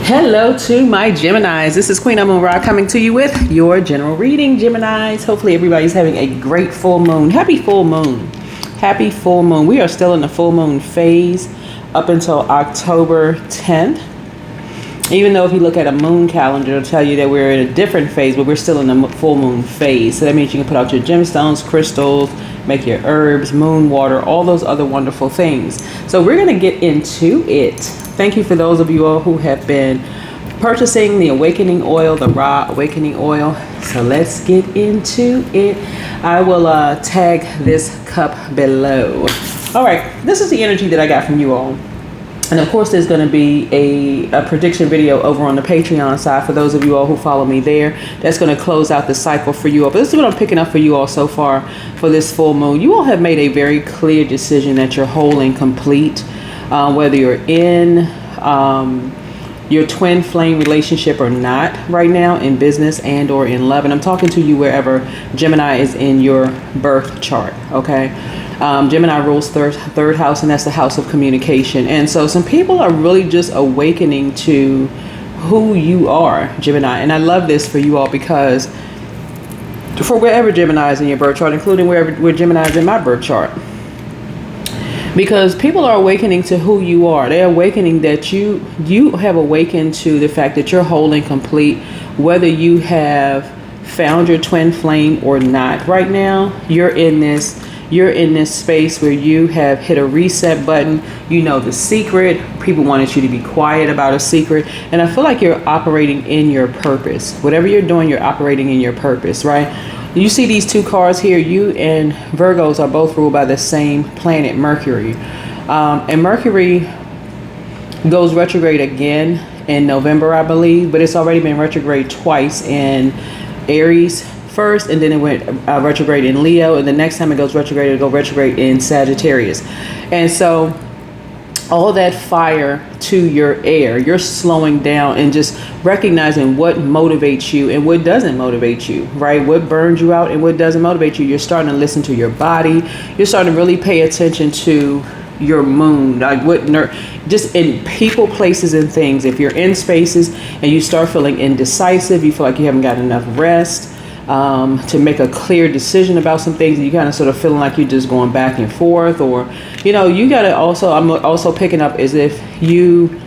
Hello to my Geminis. This is Queen Moon Ra coming to you with your general reading, Geminis. Hopefully everybody's having a great full moon. Happy full moon. Happy full moon. We are still in the full moon phase up until October 10th. Even though if you look at a moon calendar, it'll tell you that we're in a different phase, but we're still in the full moon phase. So that means you can put out your gemstones, crystals, make your herbs, moon water, all those other wonderful things. So we're going to get into it. Thank you for those of you all who have been purchasing the awakening oil, the Ra awakening oil. So let's get into it. I will tag this cup below. All right, this is the energy that I got from you all. And of course, there's going to be a prediction video over on the Patreon side for those of you all who follow me there. That's going to close out the cycle for you all. But this is what I'm picking up for you all so far for this full moon. You all have made a very clear decision that you're whole and complete. Whether you're in your twin flame relationship or not right now, in business and or in love. And I'm talking to you wherever Gemini is in your birth chart, okay? Gemini rules third house, and that's the house of communication. And so some people are really just awakening to who you are, Gemini. And I love this for you all because for wherever Gemini is in your birth chart, including where Gemini is in my birth chart, because people are awakening to who you are. They're awakening that you have awakened to the fact that you're whole and complete, whether you have found your twin flame or not. Right now, you're in this space where you have hit a reset button. You know the secret. People wanted you to be quiet about a secret. And I feel like you're operating in your purpose. Whatever you're doing, you're operating in your purpose, right? You see these two cards here. You and Virgos are both ruled by the same planet, Mercury. And Mercury goes retrograde again in November, I believe. But it's already been retrograde twice in Aries first, and then it went retrograde in Leo, and the next time it goes retrograde, it'll go retrograde in Sagittarius. And so all that fire to your air, you're slowing down and just recognizing what motivates you and what doesn't motivate you, right? What burns you out and what doesn't motivate you. You're starting to listen to your body. You're starting to really pay attention to your moon, like just in people, places, and things. If you're in spaces and you start feeling indecisive, you feel like you haven't got enough rest to make a clear decision about some things, and you kind of sort of feeling like you're just going back and forth, or you got to also, I'm also picking up as if you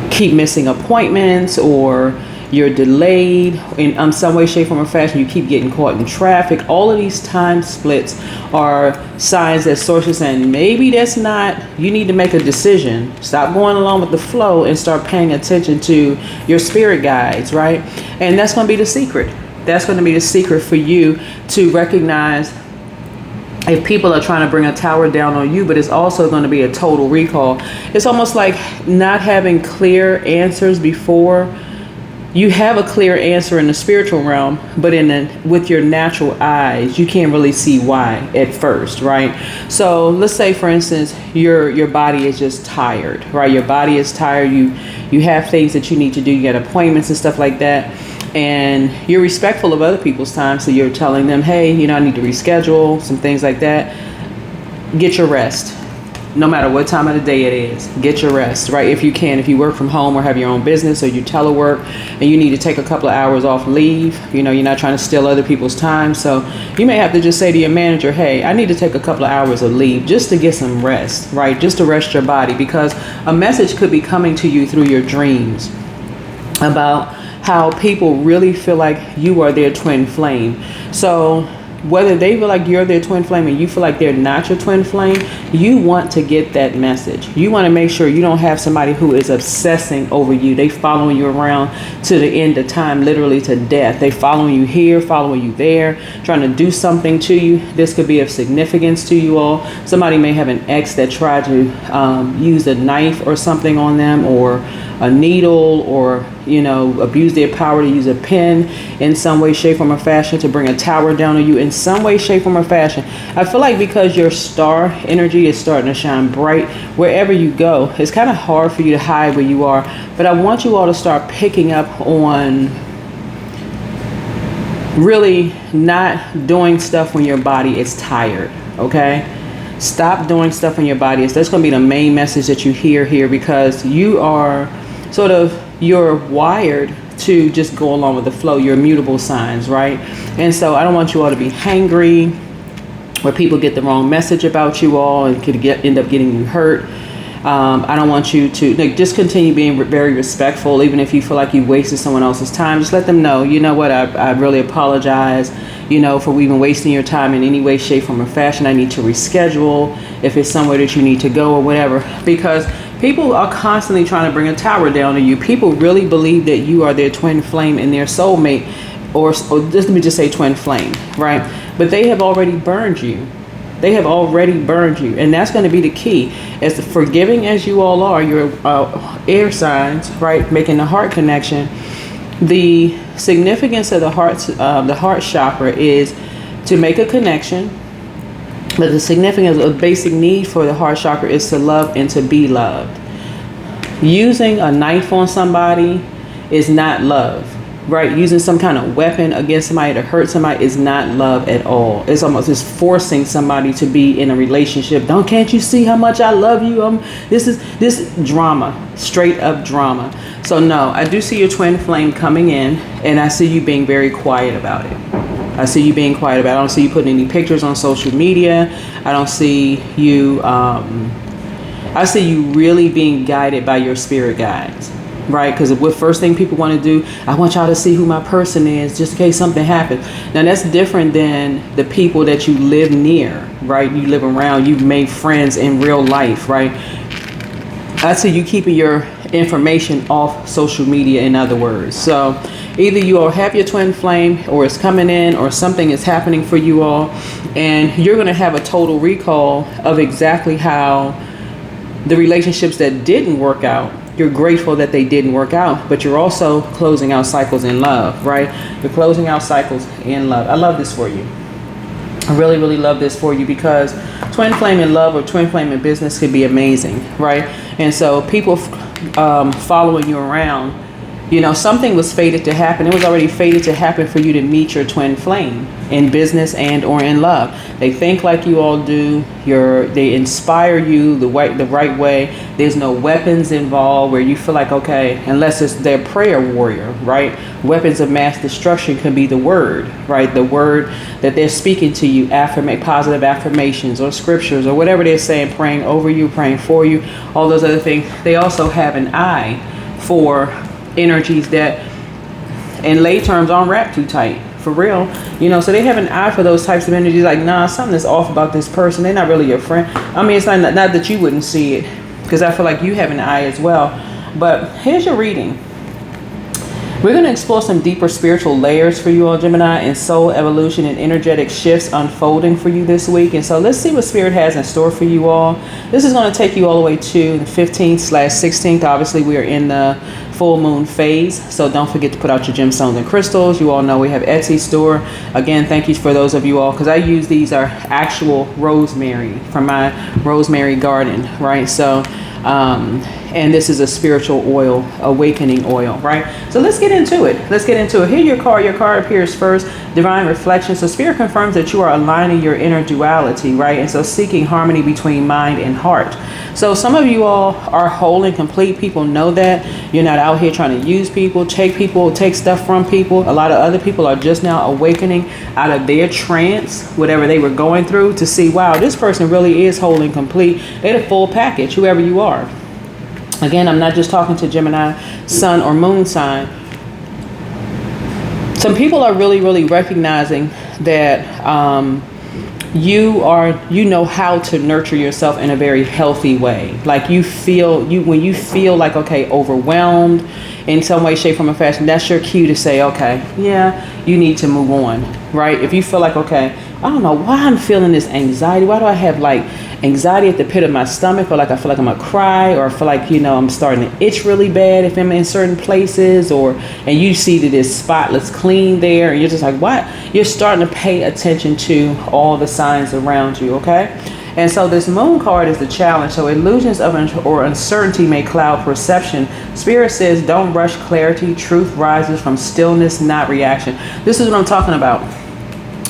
keep missing appointments, or you're delayed in some way, shape, form, or fashion. You keep getting caught in traffic. All of these time splits are signs that source is saying maybe that's not, you need to make a decision. Stop going along with the flow and start paying attention to your spirit guides, right? And that's going to be the secret. That's going to be the secret for you to recognize if people are trying to bring a tower down on you, but it's also going to be a total recall. It's almost like not having clear answers before. You have a clear answer in the spiritual realm, but with your natural eyes, you can't really see why at first, right? So let's say, for instance, your body is just tired, right? Your body is tired. You have things that you need to do. You got appointments and stuff like that. And you're respectful of other people's time. So you're telling them, hey, I need to reschedule some things like that. Get your rest. No matter what time of the day it is, get your rest, right? If you can, if you work from home or have your own business or you telework and you need to take a couple of hours off leave, you're not trying to steal other people's time. So you may have to just say to your manager, hey, I need to take a couple of hours of leave just to get some rest, right? Just to rest your body, because a message could be coming to you through your dreams about how people really feel like you are their twin flame. So whether they feel like you're their twin flame and you feel like they're not your twin flame, you want to get that message. You want to make sure you don't have somebody who is obsessing over you. They following you around to the end of time, literally to death. They following you here, following you there, trying to do something to you. This could be of significance to you all. Somebody may have an ex that tried to use a knife or something on them, or a needle, or abuse their power to use a pen in some way, shape, form, or fashion to bring a tower down on you in some way, shape, form, or fashion. I feel like because your star energy is starting to shine bright wherever you go, it's kind of hard for you to hide where you are. But I want you all to start picking up on really not doing stuff when your body is tired, okay? Stop doing stuff in your body. That's going to be the main message that you hear here, because you are sort of, you're wired to just go along with the flow. You're mutable signs, right? And so I don't want you all to be hangry, where people get the wrong message about you all and could end up getting you hurt. I don't want you to just continue being very respectful, even if you feel like you wasted someone else's time. Just let them know, you know what, I really apologize, for even wasting your time in any way, shape, form, or fashion. I need to reschedule if it's somewhere that you need to go or whatever, because people are constantly trying to bring a tower down on you. People really believe that you are their twin flame and their soulmate, or just let me just say twin flame, right? But they have already burned you. They have already burned you. And that's going to be the key. As forgiving as you all are, your air signs, right, making the heart connection, the significance of the heart chakra is to make a connection. But the significance of basic need for the heart chakra is to love and to be loved. Using a knife on somebody is not love. Right, using some kind of weapon against somebody to hurt somebody is not love at all. It's almost just forcing somebody to be in a relationship. Can't you see how much I love you? This drama, straight up drama. So no, I do see your twin flame coming in, and I see you being very quiet about it. I see you being quiet about it. I don't see you putting any pictures on social media. I don't see you. I see you really being guided by your spirit guides. Right, because what first thing people want to do, I want y'all to see who my person is, just in case something happens. Now that's different than the people that you live near, right? You live around, you've made friends in real life, right? I see you keeping your information off social media, in other words. So either you all have your twin flame, or it's coming in, or something is happening for you all, and you're going to have a total recall of exactly how the relationships that didn't work out, you're grateful that they didn't work out, but you're also closing out cycles in love, right? You're closing out cycles in love. I love this for you. I really, really love this for you, because twin flame in love or twin flame in business could be amazing, right? And so people following you around, something was fated to happen. It was already fated to happen for you to meet your twin flame in business and or in love. They think like you all do. They inspire you the right way. There's no weapons involved where you feel like, okay, unless it's their prayer warrior, right? Weapons of mass destruction could be the word, right? The word that they're speaking to you, positive affirmations or scriptures or whatever they're saying, praying over you, praying for you, all those other things. They also have an eye for energies that in lay terms aren't wrapped too tight, for real, so they have an eye for those types of energies, like, nah, something is off about this person, they're not really your friend. I mean, it's not that you wouldn't see it, because I feel like you have an eye as well. But here's your reading. We're going to explore some deeper spiritual layers for you all, Gemini, and soul evolution and energetic shifts unfolding for you this week. And so let's see what Spirit has in store for you all. This is going to take you all the way to the 15th/16th. Obviously, we are in the full moon phase, so don't forget to put out your gemstones and crystals. You all know we have Etsy store. Again, thank you for those of you all, because I use these are actual rosemary from my rosemary garden, right? So and this is a spiritual oil, awakening oil, right? So let's get into it. Here your card appears first, divine reflection. So Spirit confirms that you are aligning your inner duality, right? And so seeking harmony between mind and heart. So some of you all are whole and complete. People know that. You're not out here trying to use people, take stuff from people. A lot of other people are just now awakening out of their trance, whatever they were going through, to see, wow, this person really is whole and complete. They're the full package, whoever you are. Again, I'm not just talking to Gemini, sun or moon sign. Some people are really, really recognizing that you know how to nurture yourself in a very healthy way. Like when you feel like, okay, overwhelmed in some way, shape, form, or fashion, that's your cue to say, okay, yeah, you need to move on, right? If you feel like, okay, I don't know why I'm feeling this anxiety. Why do I have like anxiety at the pit of my stomach, or like I feel like I'm gonna cry, or I feel like, I'm starting to itch really bad if I'm in certain places, and you see that it's spotless clean there, and you're just like, what? You're starting to pay attention to all the signs around you, okay? And so this moon card is the challenge. So illusions of or uncertainty may cloud perception. Spirit says, don't rush clarity. Truth rises from stillness, not reaction. This is what I'm talking about.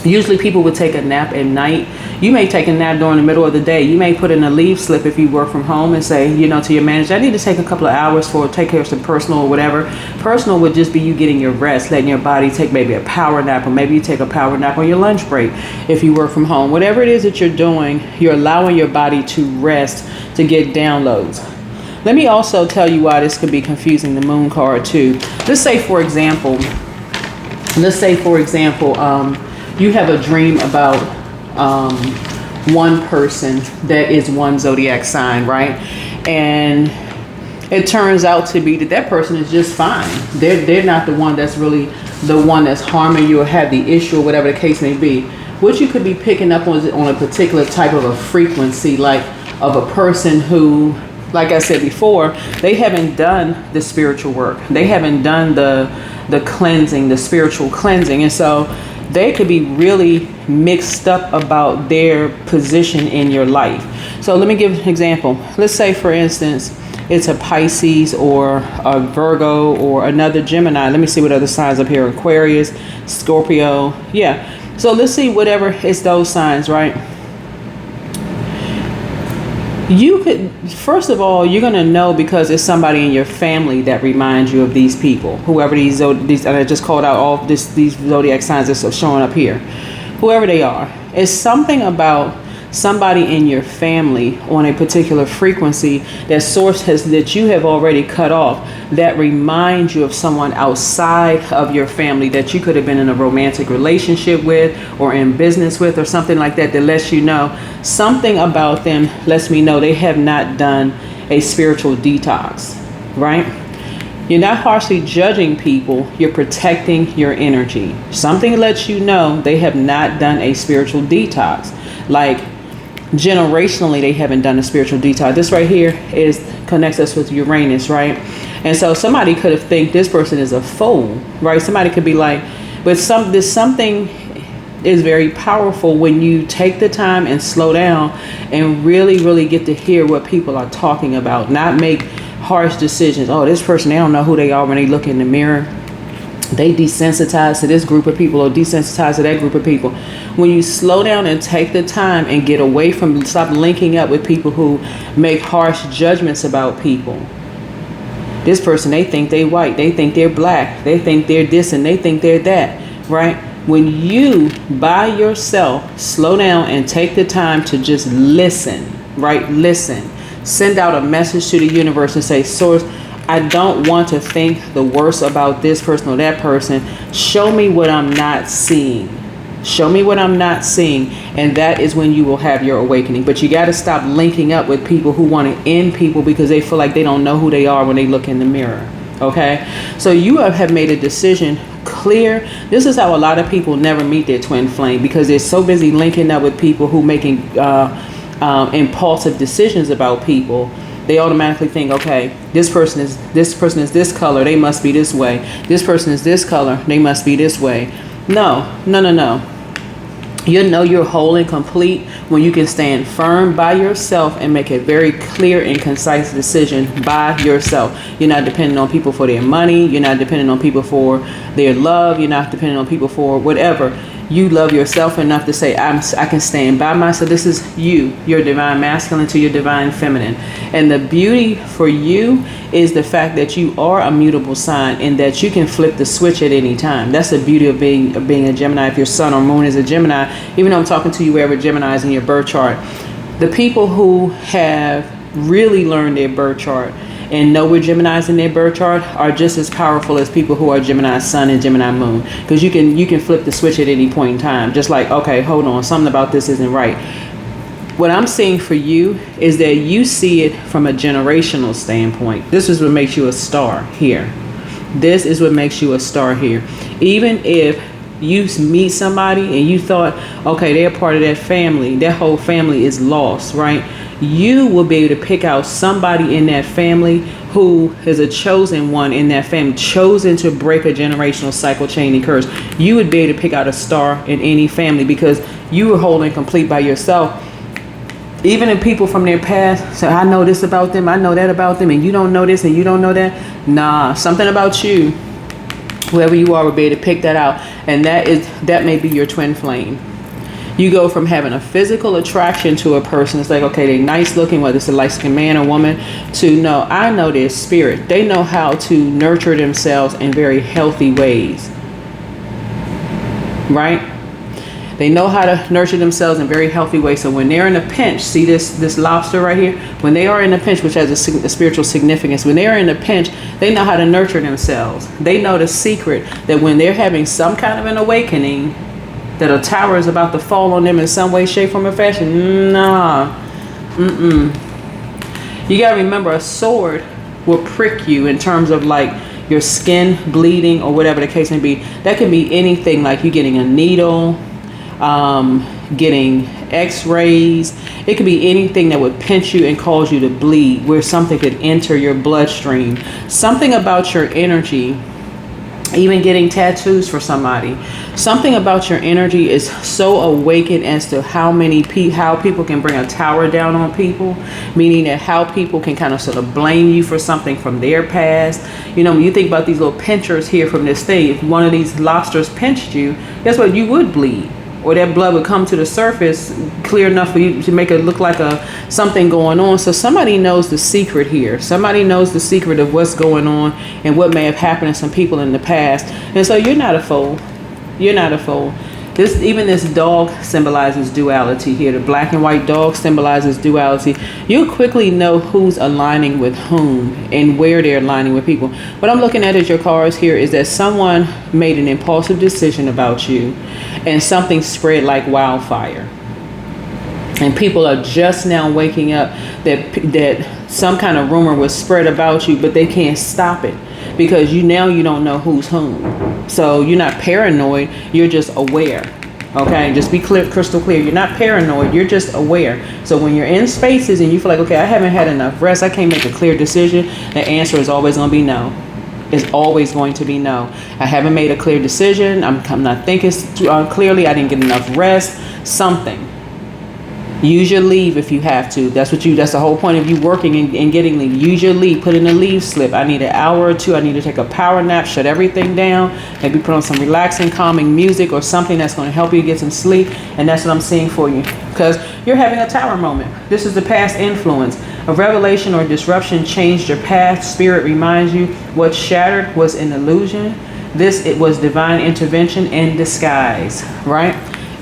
Usually people would take a nap at night, You may take a nap during the middle of the day. You may put in a leave slip if you work from home and say, to your manager, I need to take a couple of hours for take care of some personal or whatever. Personal would just be you getting your rest, letting your body take maybe a power nap, or maybe you take a power nap on your lunch break if you work from home. Whatever it is that you're doing, you're allowing your body to rest, to get downloads. Let me also tell you why this could be confusing, the moon card too. Let's say, for example, you have a dream about one person that is one zodiac sign, right? And it turns out to be that person is just fine. They're not the one that's really the one that's harming you or have the issue or whatever the case may be. What you could be picking up on a particular type of a frequency, like of a person who, like I said before, they haven't done the spiritual work. They haven't done the cleansing, the spiritual cleansing. And so they could be really mixed up about their position in your life. So let me give an example. Let's say, for instance, it's a Pisces or a Virgo or another Gemini. Let me see what other signs up here. Aquarius, Scorpio. Yeah. So let's see whatever it's those signs, right? You could, first of all, you're going to know because it's somebody in your family that reminds you of these people, whoever these and I just called out all these zodiac signs that's showing up here, whoever they are. It's something about somebody in your family on a particular frequency that you have already cut off, that reminds you of someone outside of your family that you could have been in a romantic relationship with or in business with or something like that, that lets you know something about them, lets me know they have not done a spiritual detox, right? You're not harshly judging people, you're protecting your energy. Something lets you know they have not done a spiritual detox. Like generationally, they haven't done a spiritual detox. This right here connects us with Uranus, right? And so somebody could have think this person is a fool, right? Somebody could be like, but something is very powerful when you take the time and slow down and really get to hear what people are talking about, not make harsh decisions. Oh, this person, they don't know who they are when they look in the mirror. They desensitized to this group of people or desensitized to that group of people. When you slow down and take the time and get away from, stop linking up with people who make harsh judgments about people. This person, they think they white, they think they're black, they think they're this and they think they're that, right? When you, by yourself, slow down and take the time to just listen, right? Listen. Send out a message to the universe and say, source, I don't want to think the worst about this person or that person. Show me what I'm not seeing. Show me what I'm not seeing. And that is when you will have your awakening. But you got to stop linking up with people who want to end people because they feel like they don't know who they are when they look in the mirror. Okay? So you have made a decision clear. This is how a lot of people never meet their twin flame, because they're so busy linking up with people who making impulsive decisions about people. They automatically think, okay, this person is this color, they must be this way. This person is this color, they must be this way. No. You know you're whole and complete when you can stand firm by yourself and make a very clear and concise decision by yourself. You're not dependent on people for their money. You're not dependent on people for their love. You're not dependent on people for whatever. You love yourself enough to say, I can stand by myself. This is you, your divine masculine to your divine feminine. And the beauty for you is the fact that you are a mutable sign and that you can flip the switch at any time. That's the beauty of being a Gemini. If your sun or moon is a Gemini, even though I'm talking to you wherever Gemini is in your birth chart, the people who have really learned their birth chart and know where Gemini's in their birth chart are just as powerful as people who are Gemini sun and Gemini moon, because you can flip the switch at any point in time. Just like, okay, hold on, something about this isn't right. What I'm seeing for you is that you see it from a generational standpoint. This is what makes you a star here. This is what makes you a star here. Even if you meet somebody and you thought, okay, they're part of that family, that whole family is lost, right? You will be able to pick out somebody in that family who is a chosen one in that family, chosen to break a generational cycle chain and curse. You would be able to pick out a star in any family because you were holding complete by yourself. Even if people from their past say, I know this about them, I know that about them, and you don't know this and you don't know that. Nah, something about you, whoever you are, will be able to pick that out. And that may be your twin flame. You go from having a physical attraction to a person. It's like, okay, they're nice looking, whether it's a light-skinned man or woman, to no, I know their spirit. They know how to nurture themselves in very healthy ways. Right? They know how to nurture themselves in very healthy ways. So when they're in a pinch, see this lobster right here? When they are in a pinch, which has a spiritual significance, when they are in a pinch, they know how to nurture themselves. They know the secret that when they're having some kind of an awakening, that a tower is about to fall on them in some way, shape, form, or fashion. Nah. You got to remember, a sword will prick you in terms of like your skin bleeding or whatever the case may be. That can be anything, like you getting a needle, getting x-rays. It could be anything that would pinch you and cause you to bleed, where something could enter your bloodstream. Something about your energy, even getting tattoos for somebody, something about your energy is so awakened as to how people can bring a tower down on people, meaning that how people can kind of sort of blame you for something from their past. You know, when you think about these little pinchers here from this thing, if one of these lobsters pinched you, guess what? You would bleed, or that blood would come to the surface clear enough for you to make it look like something going on. So somebody knows the secret here. Somebody knows the secret of what's going on and what may have happened to some people in the past. And so you're not a fool. You're not a fool. Even this dog symbolizes duality here. The black and white dog symbolizes duality. You'll quickly know who's aligning with whom and where they're aligning with people. What I'm looking at your cards here is that someone made an impulsive decision about you and something spread like wildfire. And people are just now waking up that some kind of rumor was spread about you, but they can't stop it because you don't know who's whom. So you're not paranoid, you're just aware. Okay, just be crystal clear. You're not paranoid, you're just aware. So when you're in spaces and you feel like, okay, I haven't had enough rest, I can't make a clear decision, the answer is always going to be no. It's always going to be no. I haven't made a clear decision, I'm not thinking clearly, I didn't get enough rest, something. Use your leave if you have to. That's the whole point of you working and getting leave. Use your leave. Put in a leave slip. I need an hour or two. I need to take a power nap. Shut everything down. Maybe put on some relaxing, calming music or something that's going to help you get some sleep. And that's what I'm seeing for you. Because you're having a tower moment. This is the past influence. A revelation or disruption changed your path. Spirit reminds you what shattered was an illusion. It was divine intervention in disguise. Right?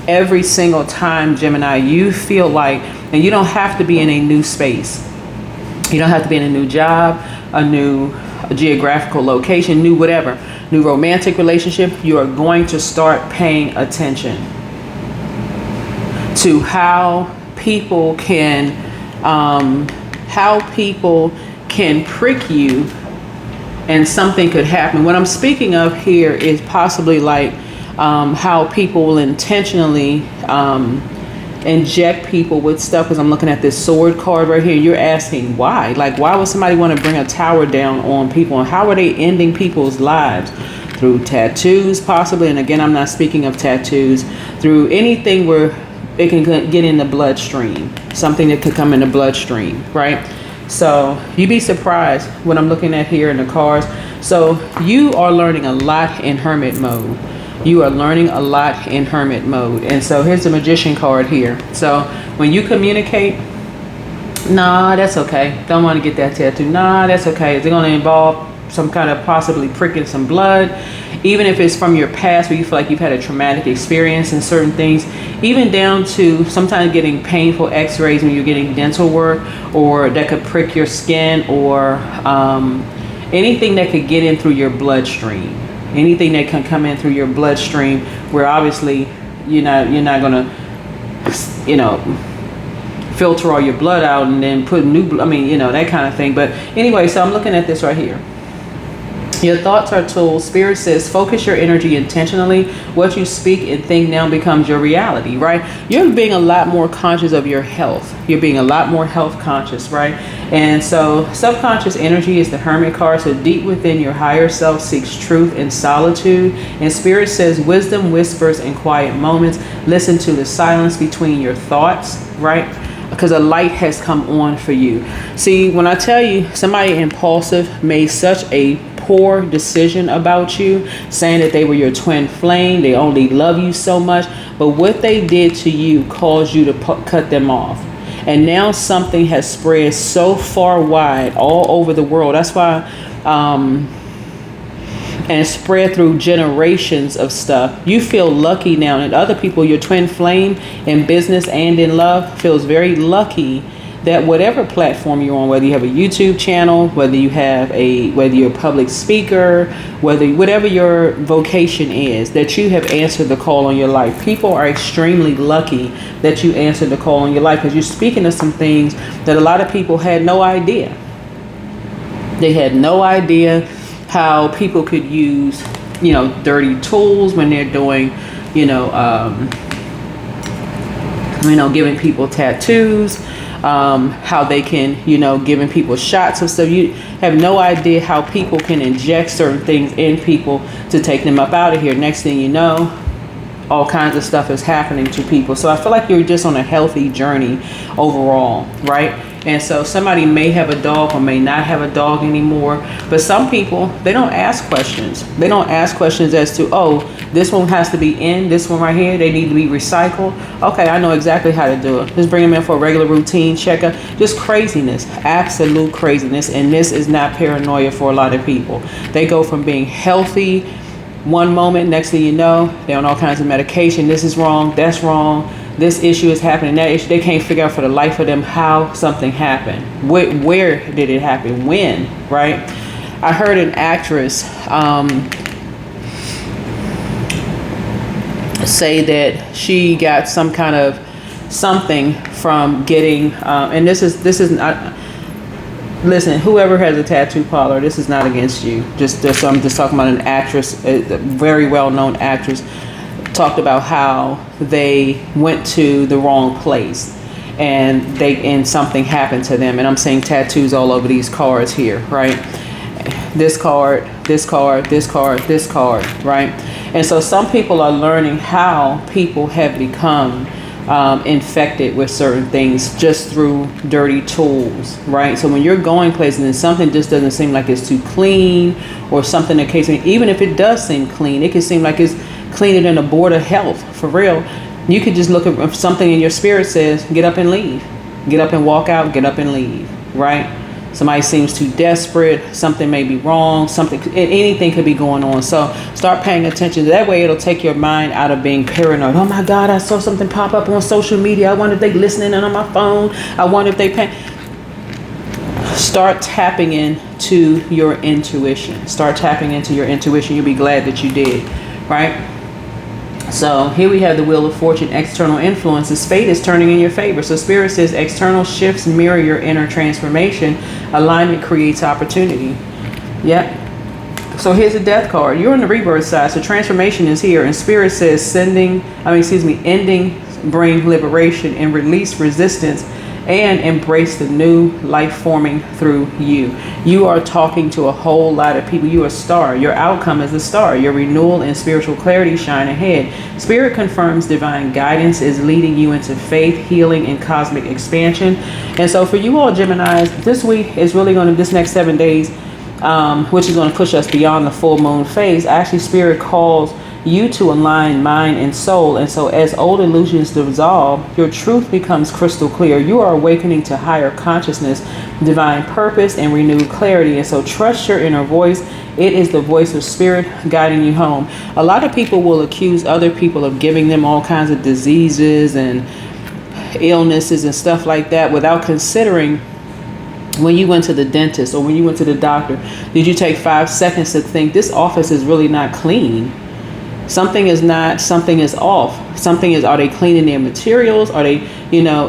Every single time, Gemini, you feel like, and you don't have to be in a new space. You don't have to be in a new job, a new geographical location, new whatever, new romantic relationship. You are going to start paying attention to how people can prick you, and something could happen. What I'm speaking of here is possibly like how people will intentionally inject people with stuff. Because I'm looking at this sword card right here. You're asking why? Like, why would somebody want to bring a tower down on people? And how are they ending people's lives? Through tattoos, possibly. And again, I'm not speaking of tattoos. Through anything where it can get in the bloodstream. Something that could come in the bloodstream, right? So you'd be surprised what I'm looking at here in the cards. So you are learning a lot in hermit mode. You are learning a lot in hermit mode. And so here's the magician card here. So when you communicate, nah, that's okay. Don't want to get that tattoo. Nah, that's okay. Is it going to involve some kind of possibly pricking some blood? Even if it's from your past where you feel like you've had a traumatic experience in certain things, even down to sometimes getting painful x-rays when you're getting dental work, or that could prick your skin, or anything that could get in through your bloodstream. Anything that can come in through your bloodstream, where obviously you're not gonna, filter all your blood out and then put new blood. I mean, that kind of thing. But anyway, so I'm looking at this right here. Your thoughts are tools. Spirit says, focus your energy intentionally. What you speak and think now becomes your reality, right? You're being a lot more conscious of your health. You're being a lot more health conscious, right? And so subconscious energy is the Hermit card. So deep within your higher self seeks truth and solitude. And Spirit says, wisdom whispers in quiet moments. Listen to the silence between your thoughts, right? Because a light has come on for you. See, when I tell you somebody impulsive made such a poor decision about you, saying that they were your twin flame, they only love you so much, but what they did to you caused you to cut them off. And now something has spread so far wide all over the world. That's why, and spread through generations of stuff. You feel lucky now, and other people, your twin flame in business and in love, feels very lucky that whatever platform you're on, whether you have a YouTube channel, whether you're a public speaker, whatever your vocation is, that you have answered the call on your life. People are extremely lucky that you answered the call on your life, because you're speaking of some things that a lot of people had no idea. They had no idea how people could use, dirty tools when they're doing, giving people tattoos, how they can, giving people shots of stuff. You have no idea how people can inject certain things in people to take them up out of here. Next thing you know, all kinds of stuff is happening to people. So I feel like you're just on a healthy journey overall, right? And so somebody may have a dog or may not have a dog anymore. But some people, they don't ask questions. They don't ask questions as to, oh, this one has to be in, this one right here, they need to be recycled. Okay, I know exactly how to do it. Just bring them in for a regular routine checkup. Just craziness, absolute craziness. And this is not paranoia for a lot of people. They go from being healthy one moment, next thing you know, they're on all kinds of medication. This is wrong, that's wrong. This issue is happening, that issue. They can't figure out for the life of them how something happened. Where did it happen? When, right? I heard an actress say that she got some kind of something from getting, and this is not, listen, whoever has a tattoo parlor, this is not against you. I'm just talking about an actress, a very well-known actress, talked about how they went to the wrong place and something happened to them. And I'm seeing tattoos all over these cards here, right? This card, this card, this card, this card, right? And so some people are learning how people have become infected with certain things just through dirty tools, right? So when you're going places and something just doesn't seem like it's too clean, or something that case, even if it does seem clean, it can seem like it's cleaner than a board of health, for real. You could just look at something in your spirit says, get up and leave. Get up and walk out, get up and leave, right? Somebody seems too desperate, something may be wrong, anything could be going on. So start paying attention. That way it'll take your mind out of being paranoid. Oh my God, I saw something pop up on social media. I wonder if they listening on my phone. I wonder if they pay. Start tapping into your intuition. Start tapping into your intuition. You'll be glad that you did, right? So here we have the Wheel of Fortune, external influences. Fate is turning in your favor. So Spirit says external shifts mirror your inner transformation. Alignment creates opportunity. Yep. So here's the Death card. You're on the rebirth side. So transformation is here. And Spirit says ending, bring liberation and release resistance and embrace the new life forming through you. You are talking to a whole lot of people. You are a star. Your outcome is a star. Your renewal and spiritual clarity shine ahead. Spirit confirms divine guidance is leading you into faith, healing, and cosmic expansion. And so for you all Geminis, this week is really this next 7 days, which is going to push us beyond the full moon phase. Actually, Spirit calls you to align mind and soul. And so as old illusions dissolve, your truth becomes crystal clear. You are awakening to higher consciousness, divine purpose, and renewed clarity. And so trust your inner voice. It is the voice of Spirit guiding you home. A lot of people will accuse other people of giving them all kinds of diseases and illnesses and stuff like that without considering when you went to the dentist or when you went to the doctor, did you take 5 seconds to think this office is really not clean? Something is off. Are they cleaning their materials? Are they,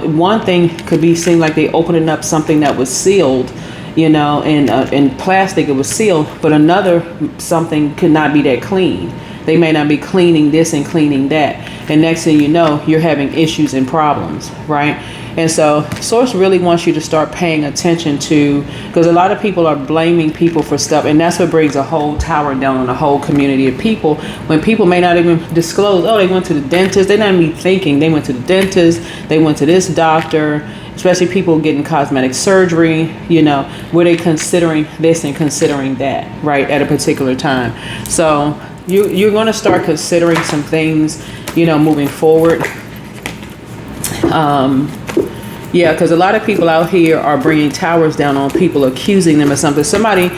one thing could be seem like they opening up something that was sealed, in plastic, it was sealed, but another something could not be that clean. They may not be cleaning this and cleaning that. And next thing you know, you're having issues and problems, right? And so Source really wants you to start paying attention to, because a lot of people are blaming people for stuff. And that's what brings a whole tower down on a whole community of people. When people may not even disclose, oh, they went to the dentist. They're not even thinking they went to the dentist. They went to this doctor. especially people getting cosmetic surgery, you know, were they considering this and considering that, right, at a particular time. So you're going to start considering some things, you know, moving forward. Yeah, because a lot of people out here are bringing towers down on people, accusing them of something. Somebody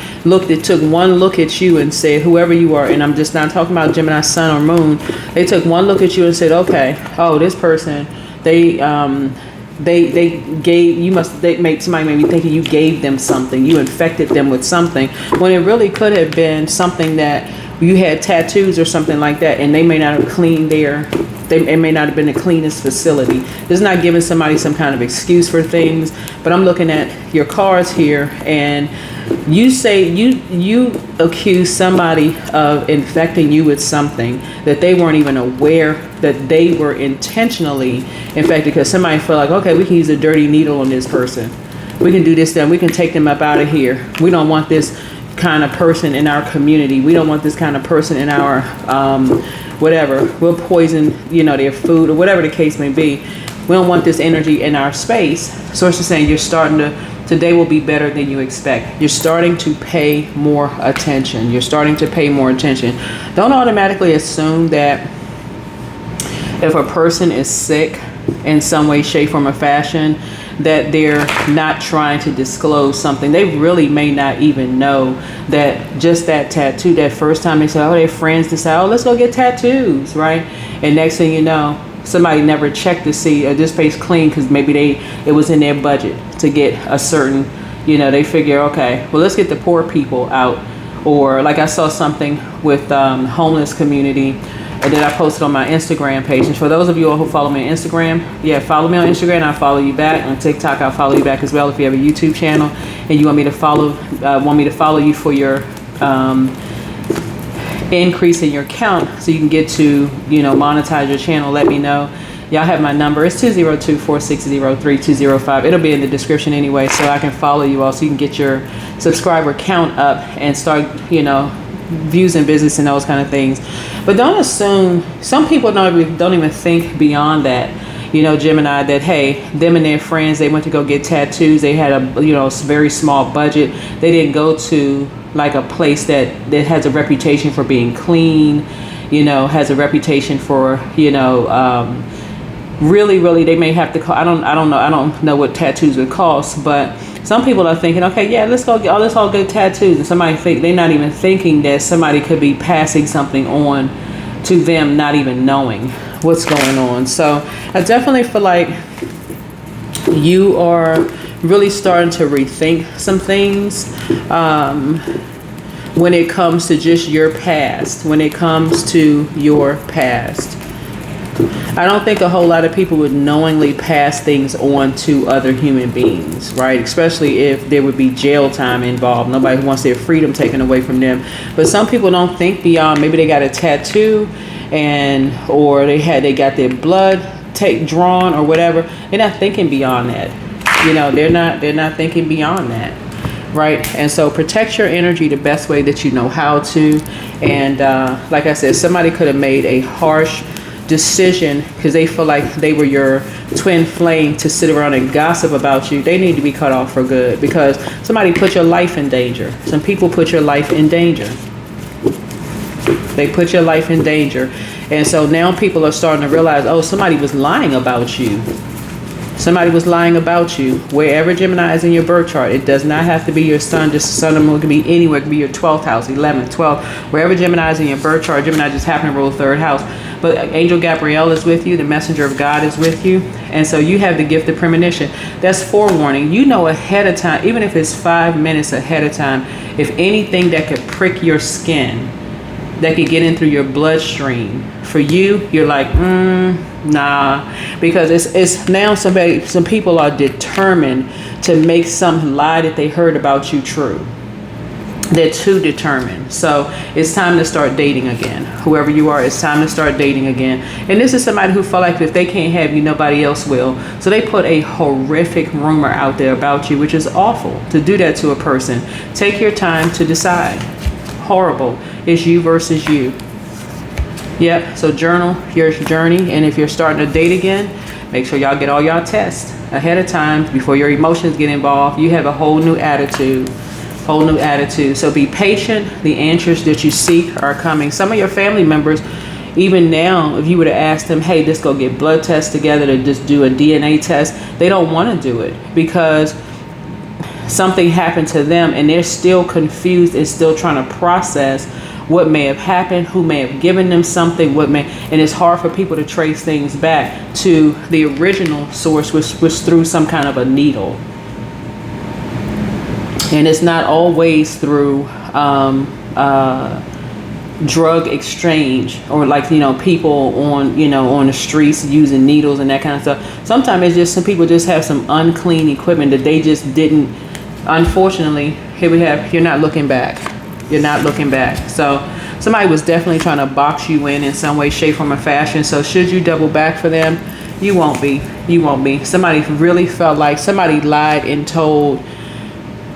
took one look at you and said, whoever you are, and I'm just not talking about Gemini, sun or moon. They took one look at you and said, okay, oh, this person, they gave, somebody made me thinking you gave them something, you infected them with something, when it really could have been something that you had tattoos or something like that, and they may not have cleaned it may not have been the cleanest facility. This is not giving somebody some kind of excuse for things, but I'm looking at your cards here, and you say you accuse somebody of infecting you with something that they weren't even aware that they were intentionally infected, because somebody felt like, okay, we can use a dirty needle on this person. We can do this, then we can take them up out of here. We don't want this kind of person in our community. We don't want this kind of person in our whatever. We'll poison, you know, their food or whatever the case may be. We don't want this energy in our space. So it's just saying today will be better than you expect. You're starting to pay more attention. You're starting to pay more attention. Don't automatically assume that if a person is sick in some way, shape, form, or fashion, that they're not trying to disclose something. They really may not even know that just that tattoo, that first time they say, oh, their friends decide, oh, let's go get tattoos, right? And next thing you know, somebody never checked to see, this place clean, because maybe it was in their budget to get a certain, you know, they figure, okay, well, let's get the poor people out. Or like I saw something with homeless community that I posted on my Instagram page. And for those of you all who follow me on Instagram, yeah, follow me on Instagram. I'll follow you back. On TikTok, I'll follow you back as well. If you have a YouTube channel and you want me to follow you for your increase in your count, so you can get to, you know, monetize your channel, let me know. Y'all have my number. It's 202-460-3205. It'll be in the description anyway, so I can follow you all, so you can get your subscriber count up and start, you know, views and visits and those kind of things. But don't assume, some people don't even think beyond that, you know, Gemini, that hey, them and their friends, they went to go get tattoos, they had a, you know, very small budget, they didn't go to like a place that has a reputation for being clean, you know, has a reputation for, you know, really they may have to call, I don't know what tattoos would cost, but some people are thinking, okay, yeah, let's all get tattoos, and somebody they're not even thinking that somebody could be passing something on to them, not even knowing what's going on. So I definitely feel like you are really starting to rethink some things when it comes to just your past, I don't think a whole lot of people would knowingly pass things on to other human beings, right? Especially if there would be jail time involved. Nobody wants their freedom taken away from them. But some people don't think beyond. Maybe they got a tattoo, or they got their blood drawn or whatever. They're not thinking beyond that. You know, they're not thinking beyond that. Right. And so protect your energy the best way that you know how to. And like I said, somebody could have made a harsh decision because they feel like they were your twin flame to sit around and gossip about you. They need to be cut off for good, because somebody put your life in danger. Some people put your life in danger. They put your life in danger. And so now people are starting to realize, oh, somebody was lying about you. Somebody was lying about you. Wherever Gemini is in your birth chart, it does not have to be your sun, just sun and moon. It can be anywhere. It can be your 12th house, 11th, 12th. Wherever Gemini is in your birth chart, Gemini just happened to rule third house. But Angel Gabriel is with you. The messenger of God is with you. And so you have the gift of premonition. That's forewarning. You know ahead of time, even if it's 5 minutes ahead of time, if anything that could prick your skin, that could get in through your bloodstream, for you, you're like, nah, because it's now some people are determined to make some lie that they heard about you true. They're too determined. So it's time to start dating again. Whoever you are, it's time to start dating again. And this is somebody who felt like if they can't have you, nobody else will. So they put a horrific rumor out there about you, which is awful to do that to a person. Take your time to decide. Horrible. It's you versus you. Yep. So journal your journey. And if you're starting to date again, make sure y'all get all y'all tests. ahead of time before your emotions get involved. You have a whole new attitude. So be patient. The answers that you seek are coming. Some of your family members, even now, if you were to ask them, hey, let's go get blood tests together to just do a DNA test, they don't want to do it because something happened to them and they're still confused and still trying to process what may have happened, who may have given them something, and it's hard for people to trace things back to the original source, which was through some kind of a needle. And it's not always through drug exchange or people on the streets using needles and that kind of stuff. Sometimes it's just some people just have some unclean equipment that they just didn't. Unfortunately, here we have, you're not looking back. So somebody was definitely trying to box you in some way, shape, form, or fashion. So should you double back for them? You won't be. Somebody really felt like somebody lied and told.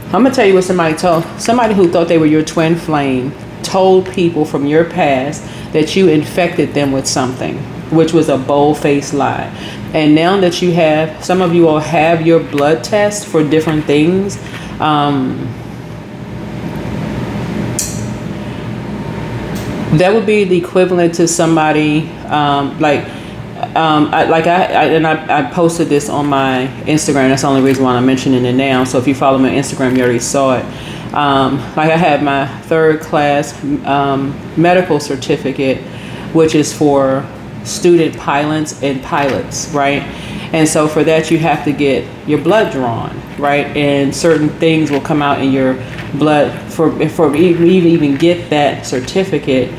I'm going to tell you what somebody told. Somebody who thought they were your twin flame told people from your past that you infected them with something, which was a bold-faced lie. And now that you have, some of you all have your blood test for different things. That would be the equivalent to somebody I posted this on my Instagram. That's the only reason why I'm mentioning it now. So if you follow me on Instagram, you already saw it. I had my 3rd class medical certificate, which is for student pilots and pilots, right? And so for that, you have to get your blood drawn, right? And certain things will come out in your blood for even get that certificate.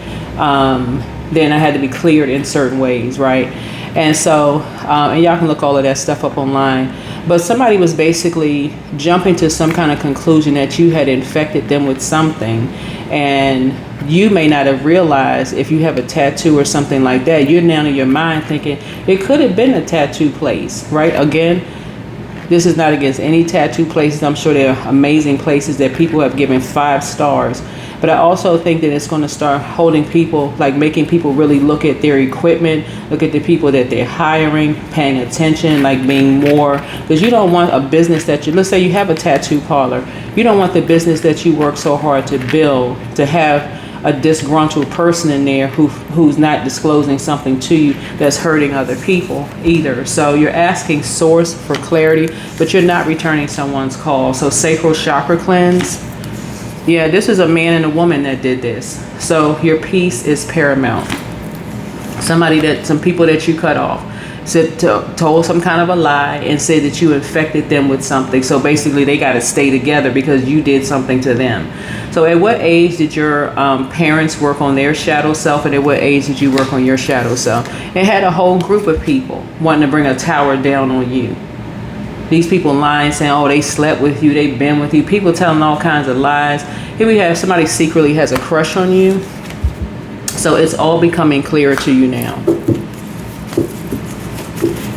Then I had to be cleared in certain ways, right? And so, and y'all can look all of that stuff up online. But somebody was basically jumping to some kind of conclusion that you had infected them with something. And you may not have realized if you have a tattoo or something like that, you're now in your mind thinking it could have been a tattoo place, right? Again, this is not against any tattoo places. I'm sure there are amazing places that people have given 5 stars. But I also think that it's going to start holding people, like making people really look at their equipment, look at the people that they're hiring, paying attention, like being more, because you don't want a business that let's say you have a tattoo parlor. You don't want the business that you work so hard to build to have a disgruntled person in there who's not disclosing something to you that's hurting other people either. So you're asking source for clarity, but you're not returning someone's call. So sacral chakra cleanse. Yeah, this is a man and a woman that did this. So your peace is paramount. Some people that you cut off told some kind of a lie and said that you infected them with something. So basically they got to stay together because you did something to them. So at what age did your parents work on their shadow self, and at what age did you work on your shadow self? It had a whole group of people wanting to bring a tower down on you. These people lying, saying, oh, they slept with you, they've been with you. People telling all kinds of lies. Here we have somebody secretly has a crush on you. So it's all becoming clearer to you now.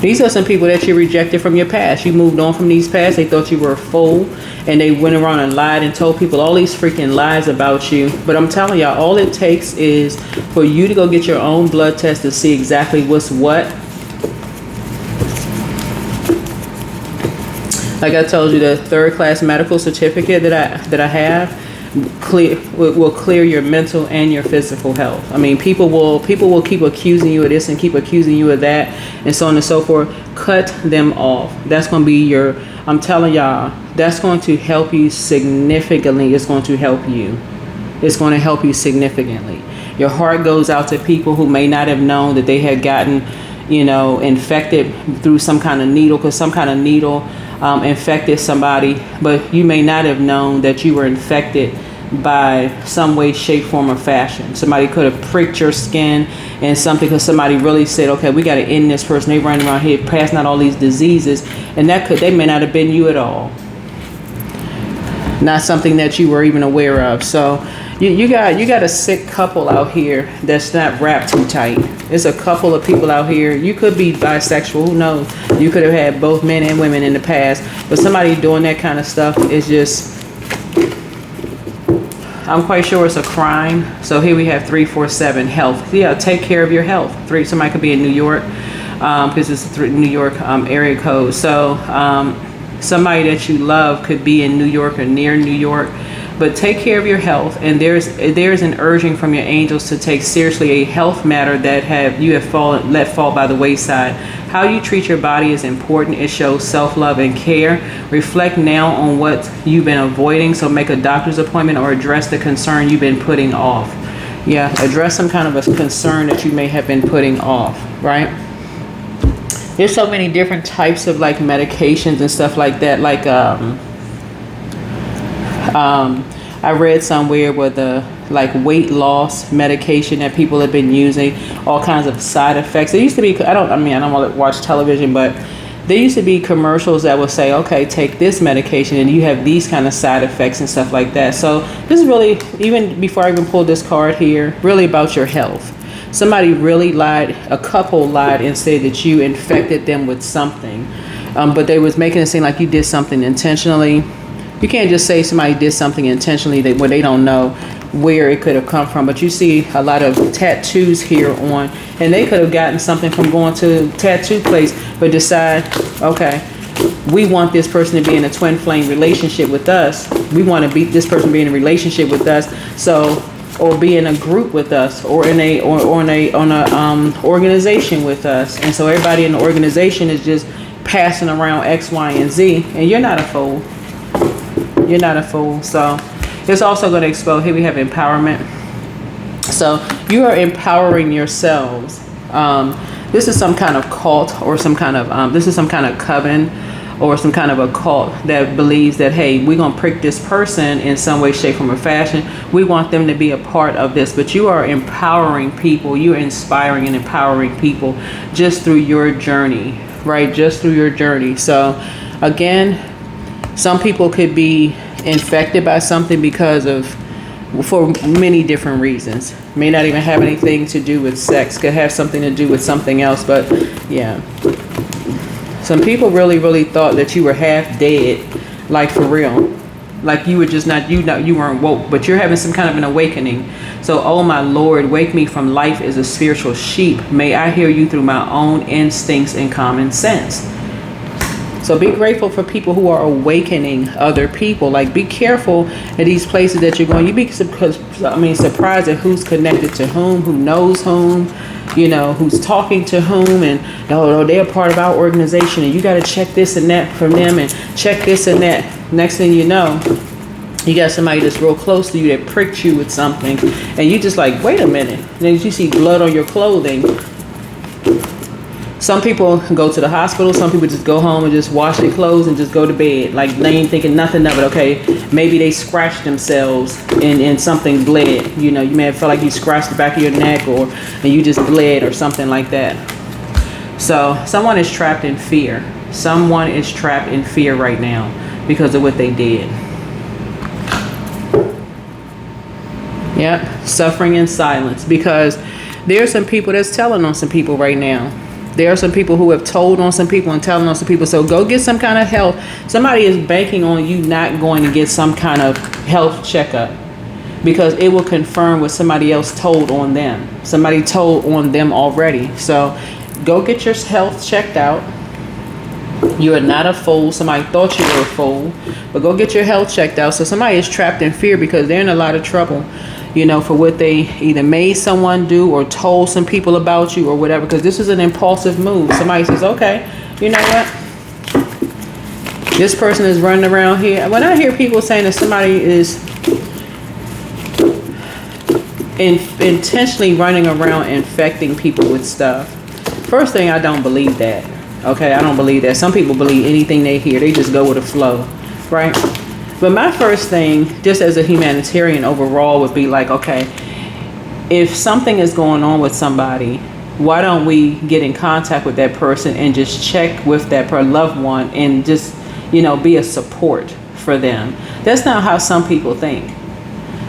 These are some people that you rejected from your past. You moved on from these past. They thought you were a fool, and they went around and lied and told people all these freaking lies about you. But I'm telling y'all, all it takes is for you to go get your own blood test to see exactly what's what. Like I told you, the 3rd class medical certificate that I have will clear your mental and your physical health. I mean, people will keep accusing you of this and keep accusing you of that and so on and so forth. Cut them off. That's going to be I'm telling y'all, that's going to help you significantly. It's going to help you. It's going to help you significantly. Your heart goes out to people who may not have known that they had gotten, infected through some kind of needle, because some kind of needle infected somebody, but you may not have known that you were infected by some way, shape, form, or fashion. Somebody could have pricked your skin and something because somebody really said, okay, we got to end this person. They running around here passing out all these diseases, and they may not have been you at all. Not something that you were even aware of. So you got a sick couple out here that's not wrapped too tight. There's a couple of people out here. You could be bisexual, who knows? You could have had both men and women in the past, but somebody doing that kind of stuff is just, I'm quite sure it's a crime. So here we have 347 health. Yeah, take care of your health. Somebody could be in New York. because it's a New York area code. So somebody that you love could be in New York or near New York. But take care of your health, and there's an urging from your angels to take seriously a health matter that you have let fall by the wayside. How you treat your body is important. It shows self-love and care. Reflect now on what you've been avoiding. So make a doctor's appointment or address the concern you've been putting off. Yeah, address some kind of a concern that you may have been putting off, right? There's so many different types of like medications and stuff like that. Like I read somewhere where the like weight loss medication that people have been using, all kinds of side effects. There used to be, I don't want to watch television, but there used to be commercials that would say, okay, take this medication and you have these kind of side effects and stuff like that. So this is really, even before I even pulled this card here, really about your health. Somebody really lied, a couple lied and said that you infected them with something, but they was making it seem like you did something intentionally. You can't just say somebody did something intentionally where they don't know where it could have come from. But you see a lot of tattoos here on, and they could have gotten something from going to a tattoo place, but decide, okay, we want this person to be in a twin flame relationship with us. We want to be this person be in a relationship with us. So, or be in a group with us, or in a organization with us. And so everybody in the organization is just passing around X, Y, and Z, and you're not a fool. You're not a fool. So it's also going to expose, here we have empowerment. So you are empowering yourselves. This is some kind of cult or some kind of, this is some kind of coven or some kind of a cult that believes that, hey, we're going to prick this person in some way, shape, form, or fashion. We want them to be a part of this. But you are empowering people. You're inspiring and empowering people just through your journey, right? Just through your journey. So again, some people could be infected by something for many different reasons. May not even have anything to do with sex. Could have something to do with something else. But yeah, some people really, really thought that you were half dead, like for real. Like you were just you weren't woke, but you're having some kind of an awakening. So, oh my Lord, wake me from life as a spiritual sheep. May I hear you through my own instincts and common sense. So be grateful for people who are awakening other people. Like, be careful at these places that you're going. You'd be surprised at who's connected to whom, who knows whom, who's talking to whom, and they're part of our organization, and you got to check this and that from them, and check this and that. Next thing you know, you got somebody that's real close to you that pricked you with something, and you just like, wait a minute. And then you see blood on your clothing. Some people go to the hospital. Some people just go home and just wash their clothes and just go to bed. Like, they ain't thinking nothing of it. Okay, maybe they scratched themselves and something bled. You may have felt like you scratched the back of your neck and you just bled or something like that. So someone is trapped in fear. Someone is trapped in fear right now because of what they did. Yep, suffering in silence, because there are some people that's telling on some people right now. There are some people who have told on some people and telling on some people. So go get some kind of help. Somebody is banking on you not going to get some kind of health checkup, because it will confirm what somebody else told on them. Somebody told on them already. So go get your health checked out. You are not a fool. Somebody thought you were a fool, but go get your health checked out. So somebody is trapped in fear because they're in a lot of trouble, for what they either made someone do or told some people about you or whatever, because this is an impulsive move. Somebody says, okay, you know what? This person is running around here. When I hear people saying that somebody is intentionally running around infecting people with stuff, first thing, I don't believe that. Okay, I don't believe that. Some people believe anything they hear. They just go with the flow, right? But my first thing, just as a humanitarian overall, would be like, okay, if something is going on with somebody, why don't we get in contact with that person and just check with that loved one and just, be a support for them? That's not how some people think.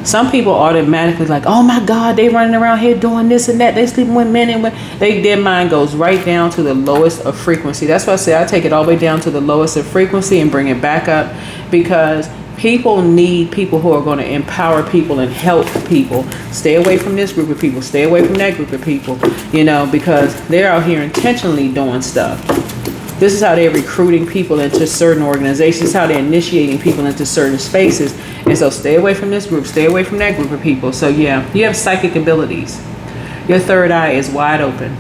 Some people automatically like, oh my God, they running around here doing this and that. They sleeping with men and women. Their mind goes right down to the lowest of frequency. That's why I say I take it all the way down to the lowest of frequency and bring it back up, because People need people who are going to empower people and help people. Stay away from this group of people. Stay away from that group of people, you know, because they're out here intentionally doing stuff. This is how they're recruiting people into certain organizations. This is how they're initiating people into certain spaces. And so stay away from this group. Stay away from that group of people. So yeah, you have psychic abilities. Your third eye is wide open.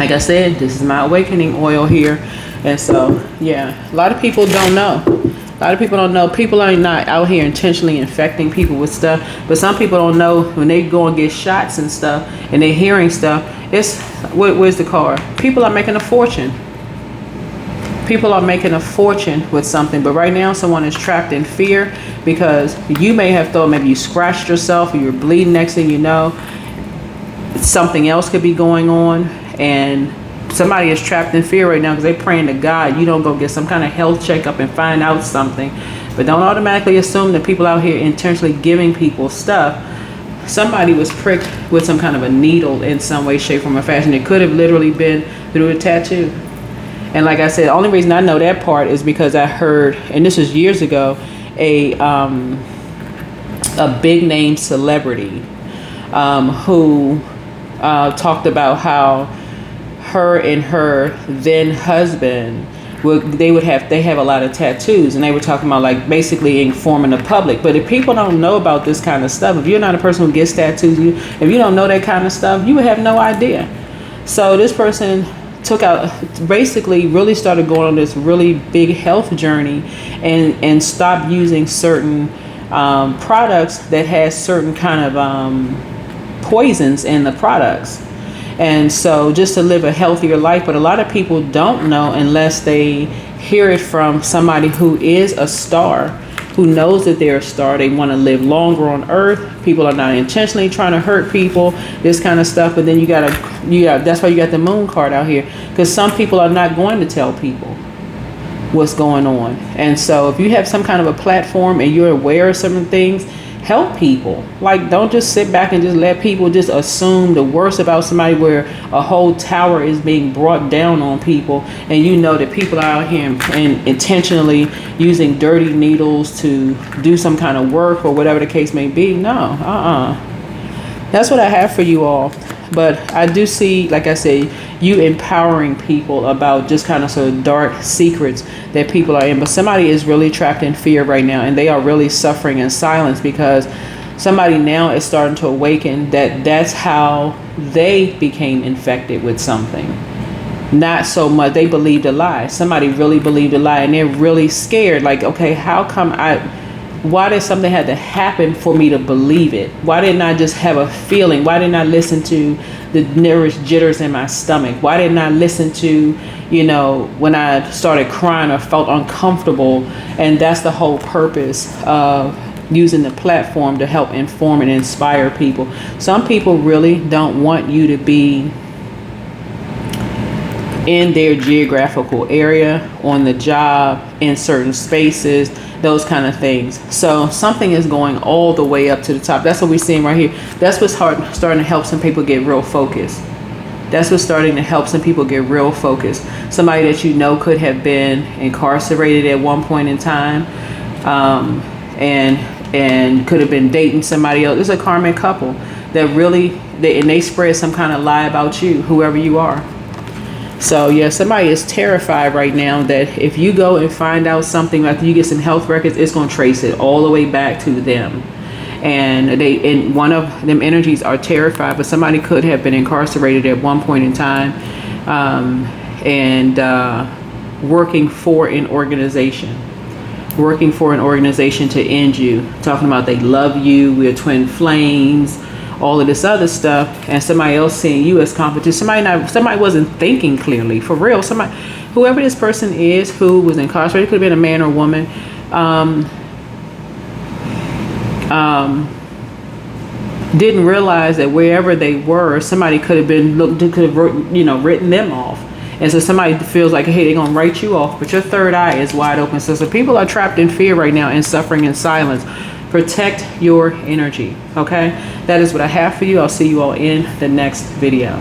Like I said, this is my awakening oil here. And so, yeah, a lot of people don't know. A lot of people don't know. People are not out here intentionally infecting people with stuff. But some people don't know when they go and get shots and stuff and they're hearing stuff. It's, where's the card? People are making a fortune. People are making a fortune with something. But right now, someone is trapped in fear because you may have thought maybe you scratched yourself or you're bleeding. Next thing you know, something else could be going on. And somebody is trapped in fear right now because they're praying to God you don't go get some kind of health checkup and find out something. But don't automatically assume that people out here intentionally giving people stuff. Somebody was pricked with some kind of a needle in some way, shape, form, or fashion. It could have literally been through a tattoo. And like I said, the only reason I know that part is because I heard, and this was years ago, a big name celebrity who talked about how her and her then husband they have a lot of tattoos, and they were talking about like basically informing the public. But if people don't know about this kind of stuff, if you're not a person who gets tattoos, if you don't know that kind of stuff, you would have no idea. So this person basically really started going on this really big health journey and stopped using certain products that has certain kind of poisons in the products. And so just to live a healthier life. But a lot of people don't know unless they hear it from somebody who is a star, who knows that they're a star. They want to live longer on earth. People are not intentionally trying to hurt people, this kind of stuff. But then you got that's why you got the moon card out here, because some people are not going to tell people what's going on. And so if you have some kind of a platform and you're aware of certain things, help people. Like, don't just sit back and just let people just assume the worst about somebody, where a whole tower is being brought down on people, and you know that people are out here and intentionally using dirty needles to do some kind of work or whatever the case may be. No, that's what I have for you all. But I do see, like I said, you empowering people about just kind of sort of dark secrets that people are in. But somebody is really trapped in fear right now, and they are really suffering in silence because somebody now is starting to awaken that that's how they became infected with something. Not so much they believed a lie. Somebody really believed a lie, and they're really scared. Like, okay, how come why did something have to happen for me to believe it? Why didn't I just have a feeling? Why didn't I listen to the nearest jitters in my stomach? Why didn't I listen to, when I started crying or felt uncomfortable? And that's the whole purpose of using the platform to help inform and inspire people. Some people really don't want you to be in their geographical area, on the job, in certain spaces, those kind of things. So something is going all the way up to the top. That's what we're seeing right here. That's what's starting to help some people get real focused. That's what's starting to help some people get real focused. Somebody that you know could have been incarcerated at one point in time, and could have been dating somebody else. It's a karmic couple that really, they spread some kind of lie about you, whoever you are. So yeah, somebody is terrified right now that if you go and find out something after you get some health records, it's going to trace it all the way back to them. And one of them energies are terrified, but somebody could have been incarcerated at one point in time, and working for an organization to end you, talking about they love you, we're twin flames, all of this other stuff, and somebody else seeing you as competition. Somebody wasn't thinking clearly, for real. Whoever this person is who was incarcerated, could have been a man or woman, didn't realize that wherever they were, somebody could have written them off. And so somebody feels like, hey, they're gonna write you off, but your third eye is wide open. So people are trapped in fear right now and suffering in silence. Protect your energy, okay? That is what I have for you. I'll see you all in the next video.